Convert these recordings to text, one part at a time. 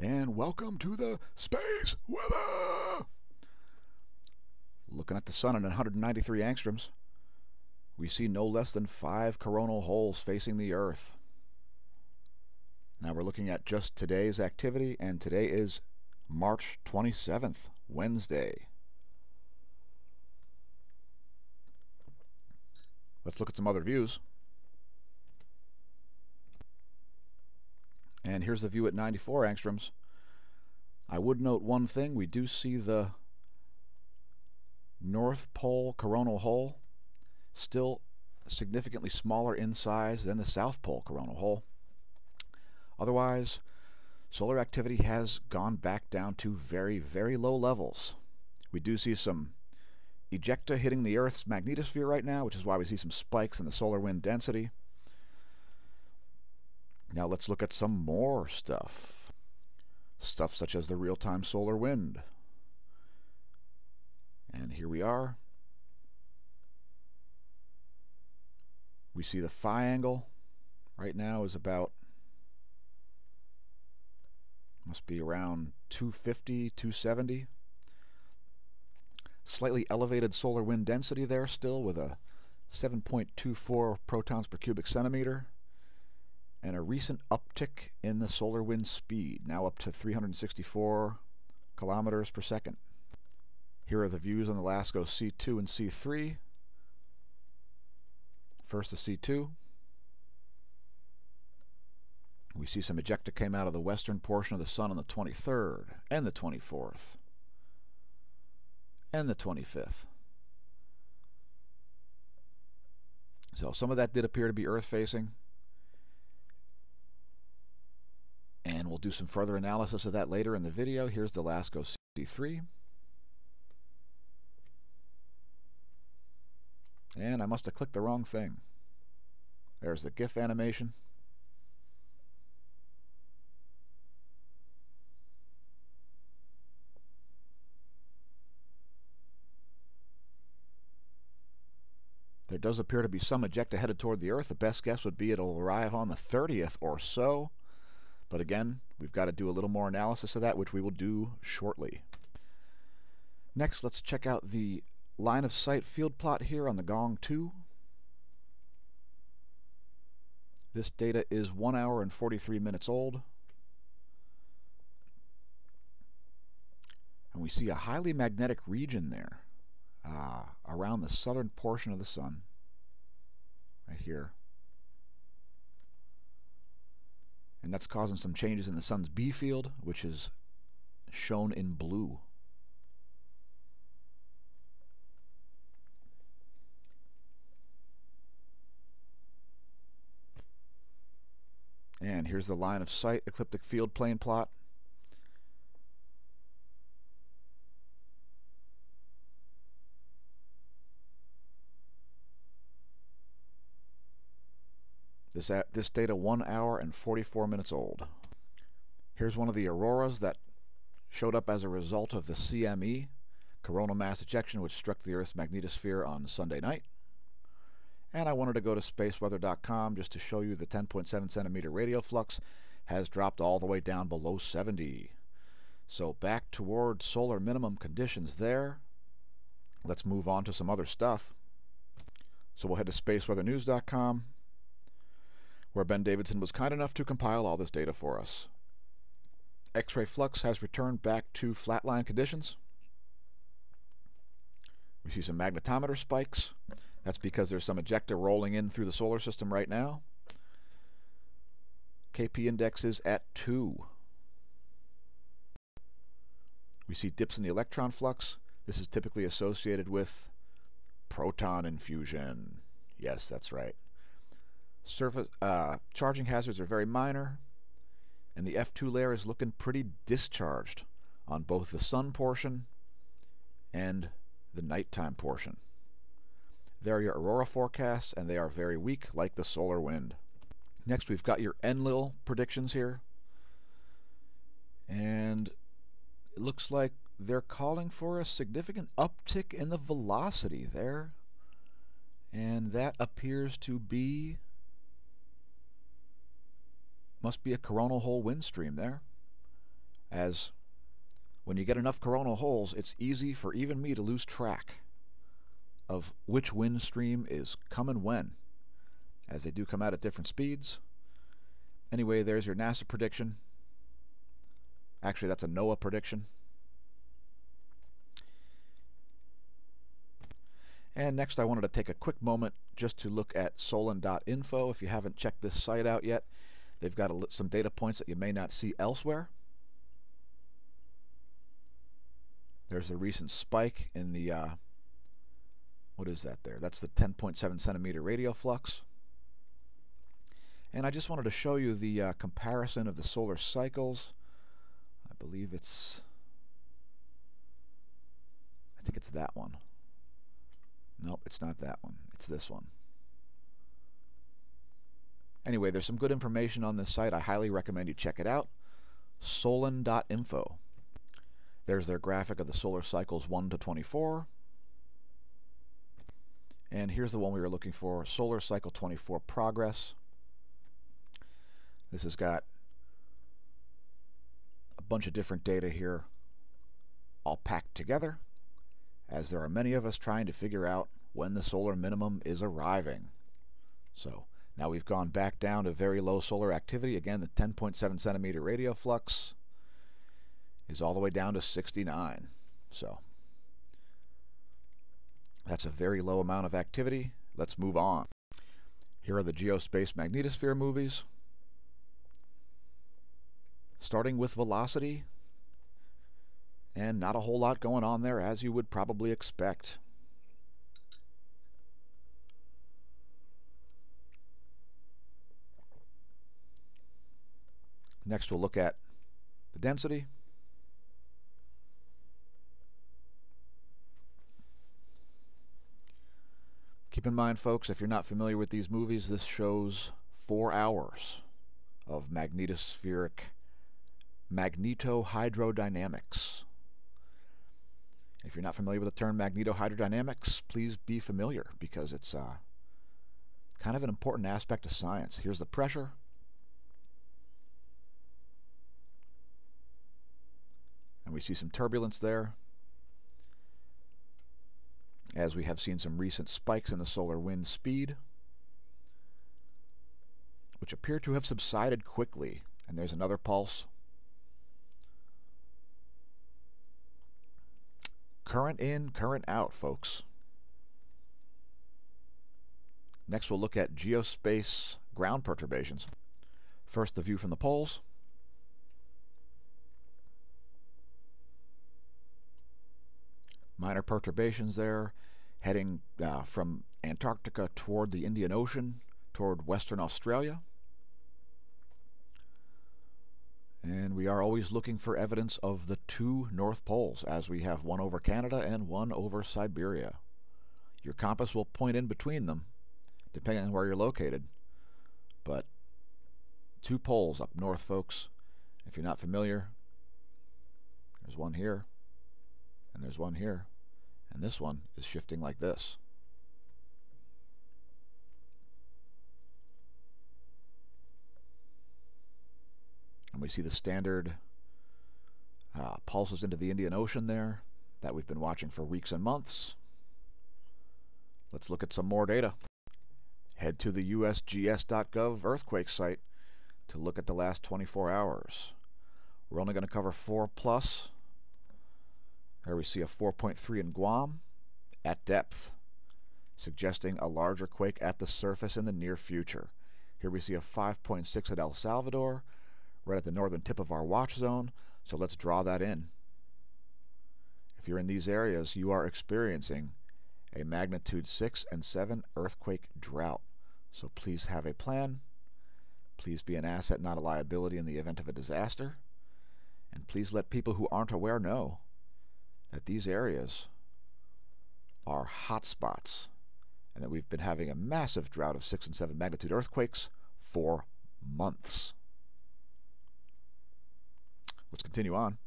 and welcome to the space weather. Looking at the sun at 193 angstroms, we see no less than 5 coronal holes facing the Earth. Now we're looking at just today's activity, and today is March 27th, Wednesday. Let's look at some other views. And here's the view at 94 angstroms. I would note one thing. We do see the North Pole coronal hole still significantly smaller in size than the South Pole coronal hole. Otherwise, solar activity has gone back down to very, very low levels. We do see some ejecta hitting the Earth's magnetosphere right now, which is why we see some spikes in the solar wind density. Now let's look at some more stuff. Stuff such as the real-time solar wind. And here we are. We see the phi angle right now is about, must be around 250, 270. Slightly elevated solar wind density there still, with a 7.24 protons per cubic centimeter. And a recent uptick in the solar wind speed, now up to 364 kilometers per second. Here are the views on the LASCO C2 and C3. First the C2. We see some ejecta came out of the western portion of the sun on the 23rd, and the 24th, and the 25th. So some of that did appear to be Earth-facing. And we'll do some further analysis of that later in the video. Here's the LASCO C3. And I must have clicked the wrong thing. There's the GIF animation. There does appear to be some ejecta headed toward the Earth. The best guess would be it'll arrive on the 30th or so. But again, we've got to do a little more analysis of that, which we will do shortly. Next, let's check out the line of sight field plot here on the Gong 2. This data is 1 hour and 43 minutes old. And we see a highly magnetic region there around the southern portion of the sun, right here. And that's causing some changes in the sun's B field, which is shown in blue. And here's the line of sight ecliptic field plane plot. This data 1 hour and 44 minutes old. Here's one of the auroras that showed up as a result of the CME, coronal mass ejection, which struck the Earth's magnetosphere on Sunday night. And I wanted to go to spaceweather.com just to show you the 10.7 centimeter radial flux has dropped all the way down below 70. So back toward solar minimum conditions there. Let's move on to some other stuff. So we'll head to spaceweathernews.com, where Ben Davidson was kind enough to compile all this data for us. X-ray flux has returned back to flatline conditions. We see some magnetometer spikes. That's because there's some ejecta rolling in through the solar system right now. KP index is at 2. We see dips in the electron flux. This is typically associated with proton infusion. Yes, that's right. Surface charging hazards are very minor, and the F2 layer is looking pretty discharged on both the sun portion and the nighttime portion. There are your aurora forecasts, and they are very weak, like the solar wind. Next, we've got your Enlil predictions here, and it looks like they're calling for a significant uptick in the velocity there, and that appears to be Must be a coronal hole wind stream there. as when you get enough coronal holes, it's easy for even me to lose track of which wind stream is coming when, as they do come out at different speeds. Anyway, there's your NASA prediction. Actually, that's a NOAA prediction. And next, I wanted to take a quick moment just to look at solon.info. If you haven't checked this site out yet, they've got some data points that you may not see elsewhere. There's a recent spike in the, what is that there? That's the 10.7 centimeter radial flux. And I just wanted to show you the comparison of the solar cycles. I believe I think it's that one. Nope, it's not that one. It's this one. Anyway, there's some good information on this site. I highly recommend you check it out. Solon.info. There's their graphic of the solar cycles 1 to 24. And here's the one we were looking for, solar cycle 24 progress. This has got a bunch of different data here, all packed together, as there are many of us trying to figure out when the solar minimum is arriving. So now we've gone back down to very low solar activity. Again, the 10.7 centimeter radial flux is all the way down to 69. So that's a very low amount of activity. Let's move on. Here are the geospAce magnetosphere movies. Starting with velocity, and not a whole lot going on there, as you would probably expect. Next, we'll look at the density. Keep in mind, folks, if you're not familiar with these movies, this shows 4 hours of magnetospheric magnetohydrodynamics. If you're not familiar with the term magnetohydrodynamics, please be familiar, because it's kind of an important aspect of science. Here's the pressure. And we see some turbulence there, as we have seen some recent spikes in the solar wind speed, which appear to have subsided quickly. And there's another pulse. Current in, current out, folks. Next, we'll look at geospAce ground perturbations. First, the view from the poles. Minor perturbations there, heading from Antarctica toward the Indian Ocean, toward Western Australia. And we are always looking for evidence of the 2 North Poles, as we have one over Canada and one over Siberia. Your compass will point in between them, depending on where you're located. But 2 poles up north, folks. If you're not familiar, there's one here, and there's one here, and this one is shifting like this. And we see the standard pulses into the Indian Ocean there that we've been watching for weeks and months. Let's look at some more data. Head to the usgs.gov earthquake site to look at the last 24 hours. We're only going to cover 4+. There we see a 4.3 in Guam at depth, suggesting a larger quake at the surface in the near future. Here we see a 5.6 at El Salvador, right at the northern tip of our watch zone, so let's draw that in. If you're in these areas, you are experiencing a magnitude 6 and 7 earthquake drought. So please have a plan. Please be an asset, not a liability in the event of a disaster. And please let people who aren't aware know that these areas are hot spots and that we've been having a massive drought of 6 and 7 magnitude earthquakes for months. Let's continue on.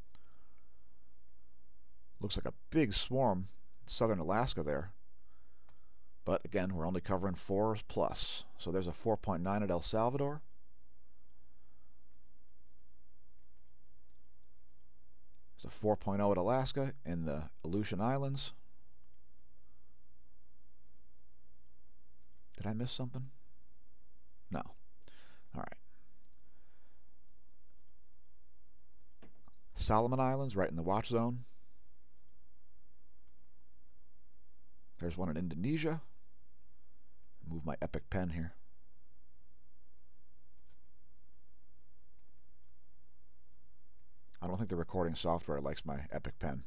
Looks like a big swarm in southern Alaska there. But again, we're only covering 4+. So there's a 4.9 at El Salvador. There's a 4.0 at Alaska in the Aleutian Islands. Did I miss something? No. All right. Solomon Islands, right in the watch zone. There's one in Indonesia. Move my Epic pen here. I don't think the recording software likes my Epic pen.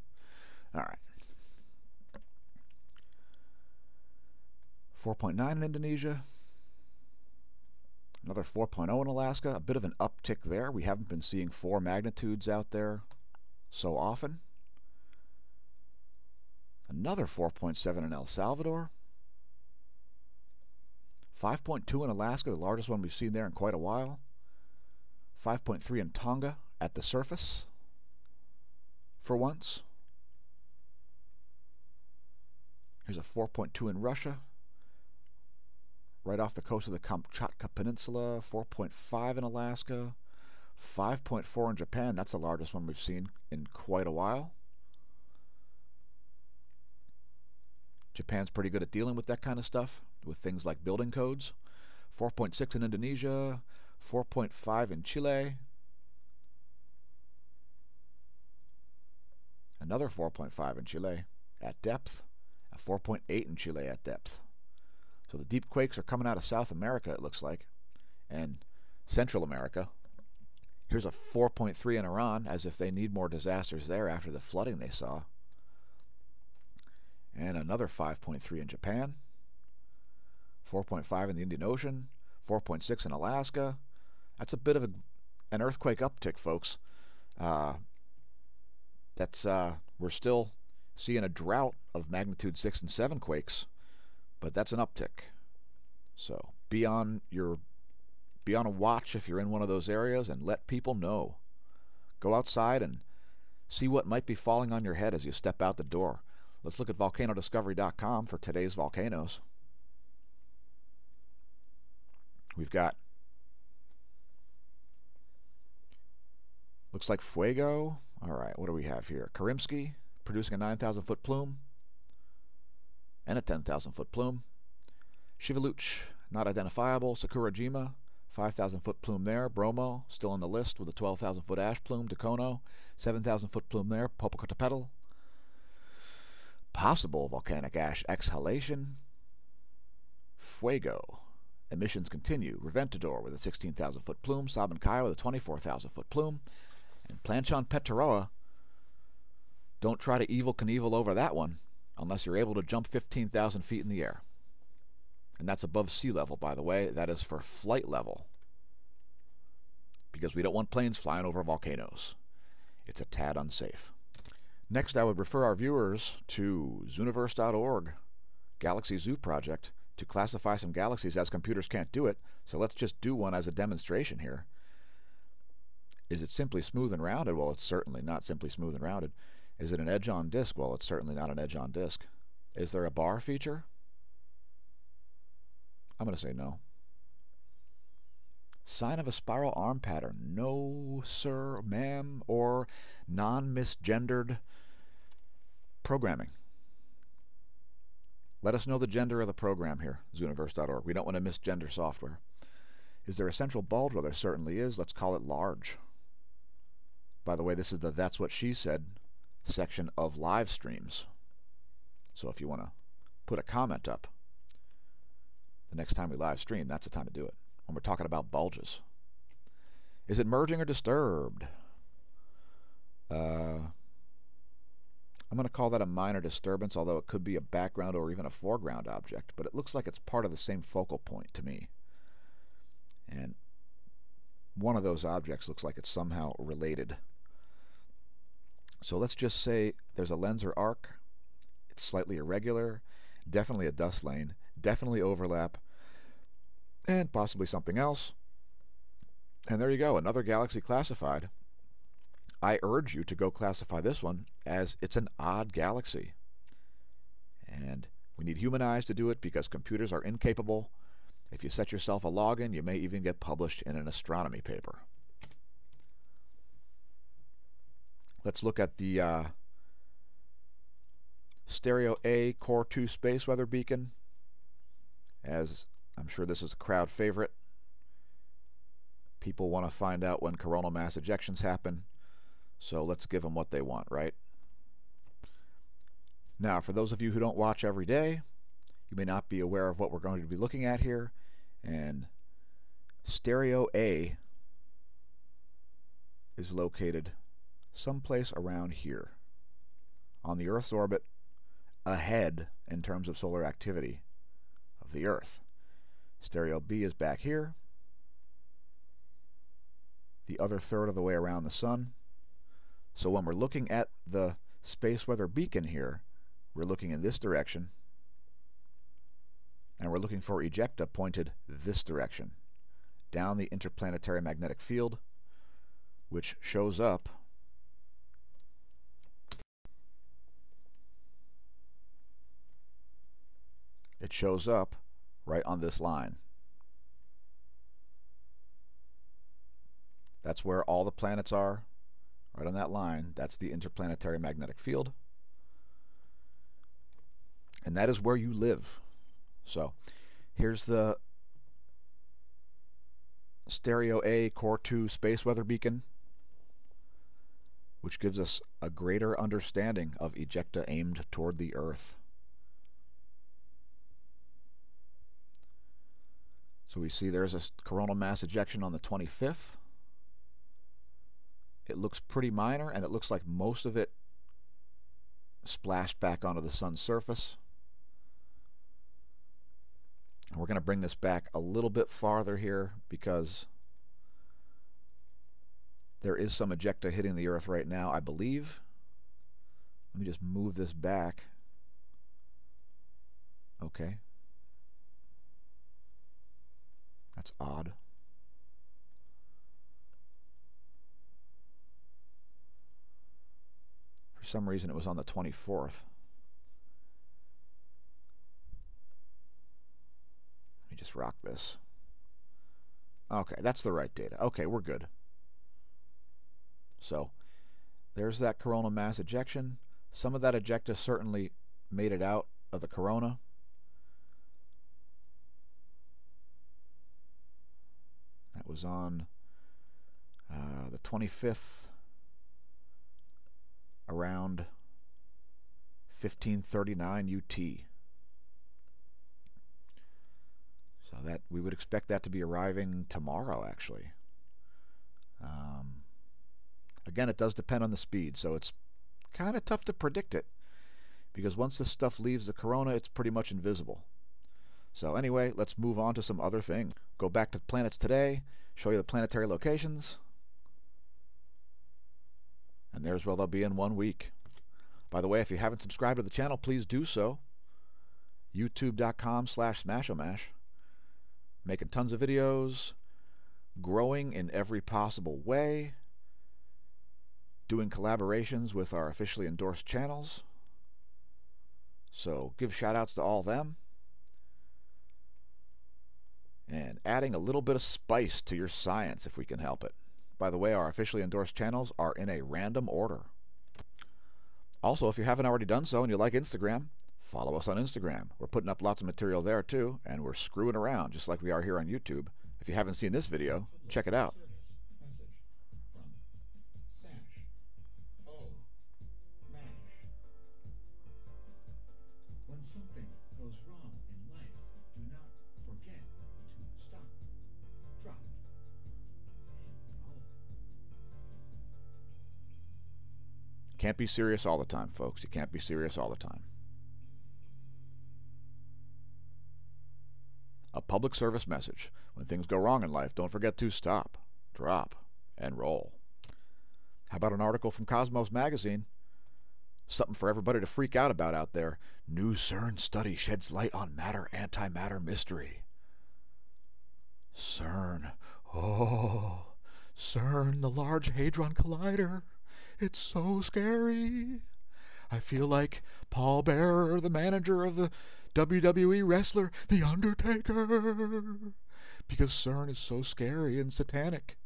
All right. 4.9 in Indonesia. Another 4.0 in Alaska. A bit of an uptick there. We haven't been seeing 4 magnitudes out there so often. Another 4.7 in El Salvador. 5.2 in Alaska, the largest one we've seen there in quite a while. 5.3 in Tonga at the surface for once. Here's a 4.2 in Russia, right off the coast of the Kamchatka Peninsula. 4.5 in Alaska. 5.4 in Japan. That's the largest one we've seen in quite a while. Japan's pretty good at dealing with that kind of stuff, with things like building codes. 4.6 in Indonesia. 4.5 in Chile. Another 4.5 in Chile at depth. A 4.8 in Chile at depth. So the deep quakes are coming out of South America, it looks like, and Central America. Here's a 4.3 in Iran, as if they need more disasters there after the flooding they saw. And another 5.3 in Japan. 4.5 in the Indian Ocean. 4.6 in Alaska. That's a bit of an earthquake uptick, folks. We're still seeing a drought of magnitude 6 and 7 quakes, but that's an uptick. So be on a watch if you're in one of those areas, and let people know. Go outside and see what might be falling on your head as you step out the door. Let's look at volcanodiscovery.com for today's volcanoes. We've got, looks like Fuego. All right, what do we have here? Karimsky, producing a 9,000-foot plume and a 10,000-foot plume. Shivaluch, not identifiable. Sakurajima, 5,000-foot plume there. Bromo, still on the list with a 12,000-foot ash plume. Dacono, 7,000-foot plume there. Popocatépetl. Possible volcanic ash exhalation. Fuego. Emissions continue. Reventador with a 16,000-foot plume. Sabancaya with a 24,000-foot plume. And Planchon Petteroa, don't try to Evel Knievel over that one unless you're able to jump 15,000 feet in the air. And that's above sea level, by the way. That is for flight level, because we don't want planes flying over volcanoes. It's a tad unsafe. Next, I would refer our viewers to zooniverse.org, Galaxy Zoo Project, to classify some galaxies, as computers can't do it. So let's just do one as a demonstration here. Is it simply smooth and rounded? Well, it's certainly not simply smooth and rounded. Is it an edge on disk? Well, it's certainly not an edge on disk. Is there a bar feature? I'm going to say no. Sign of a spiral arm pattern? No, sir, ma'am, or non-misgendered programming. Let us know the gender of the program here, zooniverse.org. We don't want to misgender software. Is there a central bulge? Well, there certainly is. Let's call it large. By the way, this is the That's What She Said section of live streams. So if you want to put a comment up the next time we live stream, that's the time to do it, when we're talking about bulges. Is it merging or disturbed? I'm going to call that a minor disturbance, although it could be a background or even a foreground object, but it looks like it's part of the same focal point to me. And one of those objects looks like it's somehow related. So let's just say there's a lens or arc. It's slightly irregular, definitely a dust lane, definitely overlap, and possibly something else. And there you go, another galaxy classified. I urge you to go classify this one as it's an odd galaxy. And we need human eyes to do it because computers are incapable. If you set yourself a login, you may even get published in an astronomy paper. Let's look at the Stereo A Core 2 space weather beacon, as I'm sure this is a crowd favorite. People want to find out when coronal mass ejections happen, so let's give them what they want, right? Now, for those of you who don't watch every day, you may not be aware of what we're going to be looking at here, and Stereo A is located someplace around here on the Earth's orbit, ahead in terms of solar activity of the Earth. Stereo B is back here, the other third of the way around the Sun. So when we're looking at the space weather beacon here, we're looking in this direction, and we're looking for ejecta pointed this direction, down the interplanetary magnetic field, which shows up right on this line. That's where all the planets are, right on that line. That's the interplanetary magnetic field. And that is where you live. So here's the Stereo A Core 2 space weather beacon, which gives us a greater understanding of ejecta aimed toward the Earth. So we see there's a coronal mass ejection on the 25th. It looks pretty minor, and it looks like most of it splashed back onto the Sun's surface. And we're going to bring this back a little bit farther here because there is some ejecta hitting the Earth right now, I believe. Let me just move this back. Okay. That's odd. For some reason it was on the 24th. Let me just rock this. Okay, that's the right data. Okay, we're good. So there's that coronal mass ejection. Some of that ejecta certainly made it out of the corona. That was on the 25th, around 1539 UT. So that we would expect that to be arriving tomorrow, actually. Again, it does depend on the speed, so it's kind of tough to predict it, because once this stuff leaves the corona, it's pretty much invisible. So anyway, let's move on to some other things. Go back to planets today, show you the planetary locations, and there's where they'll be in 1 week. By the way, if you haven't subscribed to the channel, please do so. youtube.com/smAsho. Making tons of videos, growing in every possible way, doing collaborations with our officially endorsed channels. So give shout outs to all them. And adding a little bit of spice to your science if we can help it. By the way, our officially endorsed channels are in a random order. Also, if you haven't already done so and you like Instagram, follow us on Instagram. We're putting up lots of material there too, and we're screwing around just like we are here on YouTube. If you haven't seen this video, check it out. When something goes wrong in life, do not forget to stop, drop, and roll. Can't be serious all the time, folks. You can't be serious all the time. A public service message. When things go wrong in life, don't forget to stop, drop, and roll. How about an article from Cosmos Magazine? Something for everybody to freak out about out there. New CERN study sheds light on matter-antimatter mystery. CERN. Oh, CERN, the Large Hadron Collider. It's so scary. I feel like Paul Bearer, the manager of the WWE wrestler, The Undertaker. Because CERN is so scary and satanic.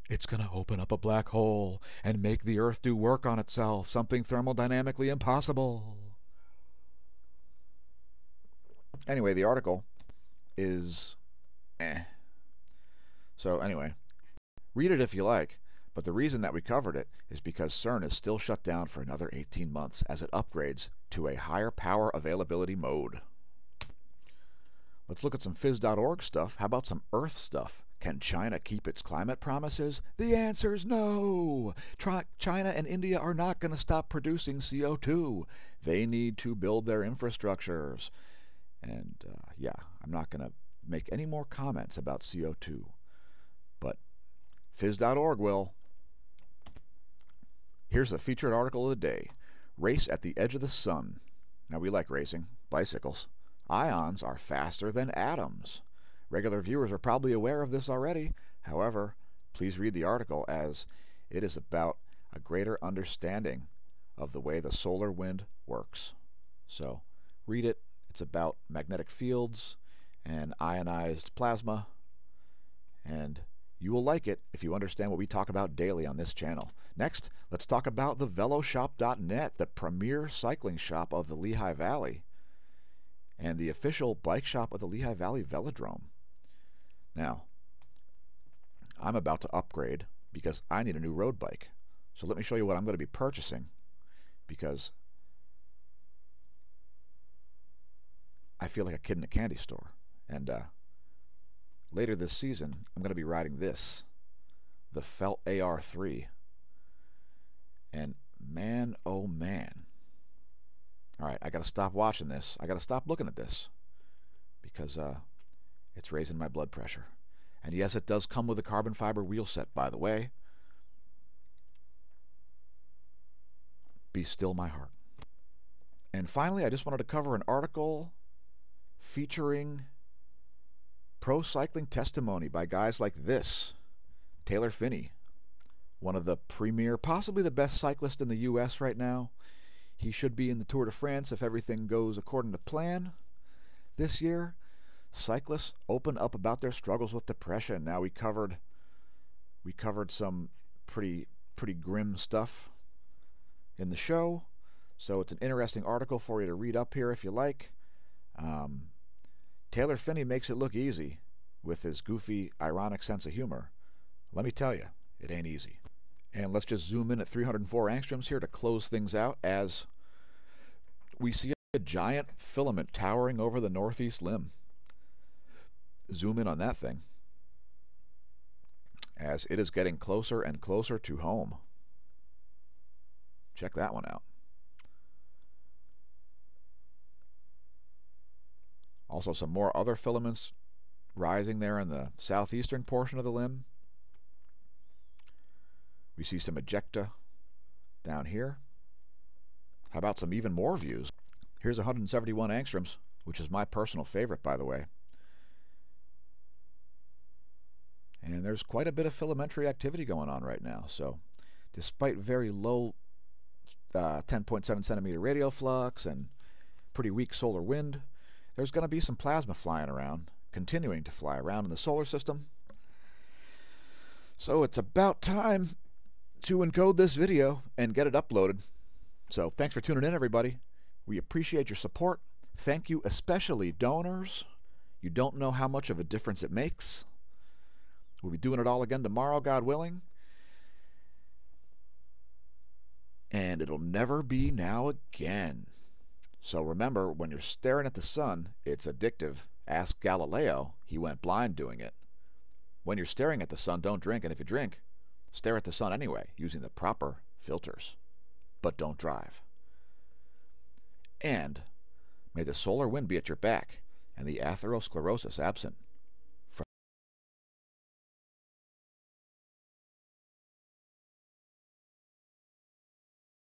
It's going to open up a black hole and make the Earth do work on itself, something thermodynamically impossible. Anyway, the article is So anyway, read it if you like, but the reason that we covered it is because CERN is still shut down for another 18 months as it upgrades to a higher power availability mode. Let's look at some phys.org stuff. How about some Earth stuff? Can China keep its climate promises? The answer's no! China and India are not going to stop producing CO2. They need to build their infrastructures. And yeah, I'm not going to make any more comments about CO2. But phys.org will. Here's the featured article of the day. Race at the edge of the sun. Now, we like racing. Bicycles. Ions are faster than atoms. Regular viewers are probably aware of this already. However, please read the article as it is about a greater understanding of the way the solar wind works. So, read it. It's about magnetic fields and ionized plasma. And you will like it if you understand what we talk about daily on this channel. Next, let's talk about the veloshop.net, the premier cycling shop of the Lehigh Valley, and the official bike shop of the Lehigh Valley Velodrome. Now, I'm about to upgrade because I need a new road bike. So let me show you what I'm going to be purchasing, because I feel like a kid in a candy store. And later this season, I'm going to be riding this, the Felt AR3. And man, oh man. All right, I got to stop watching this. I got to stop looking at this because it's raising my blood pressure. And yes, it does come with a carbon fiber wheel set, by the way. Be still my heart. And finally, I just wanted to cover an article featuring pro cycling testimony by guys like this. Taylor Phinney, one of the premier, possibly the best cyclist in the U.S. right now. He should be in the Tour de France if everything goes according to plan this year. Cyclists open up about their struggles with depression. Now, we covered some pretty grim stuff in the show, so it's an interesting article for you to read up here if you like. Taylor Phinney makes it look easy with his goofy, ironic sense of humor. Let me tell you, it ain't easy. And let's just zoom in at 304 angstroms here to close things out as we see a giant filament towering over the northeast limb. Zoom in on that thing as it is getting closer and closer to home. Check that one out. Also, some more other filaments rising there in the southeastern portion of the limb. We see some ejecta down here. How about some even more views? Here's 171 angstroms, which is my personal favorite, by the way. And there's quite a bit of filamentary activity going on right now. So, despite very low 10.7 centimeter radial flux and pretty weak solar wind, there's going to be some plasma flying around, continuing to fly around in the solar system. So it's about time to encode this video and get it uploaded. So thanks for tuning in, everybody. We appreciate your support. Thank you, especially donors. You don't know how much of a difference it makes. We'll be doing it all again tomorrow, God willing. And it'll never be now again. So remember, when you're staring at the sun, it's addictive. Ask Galileo. He went blind doing it. When you're staring at the sun, don't drink. And if you drink, stare at the sun anyway, using the proper filters. But don't drive. And may the solar wind be at your back and the atherosclerosis absent.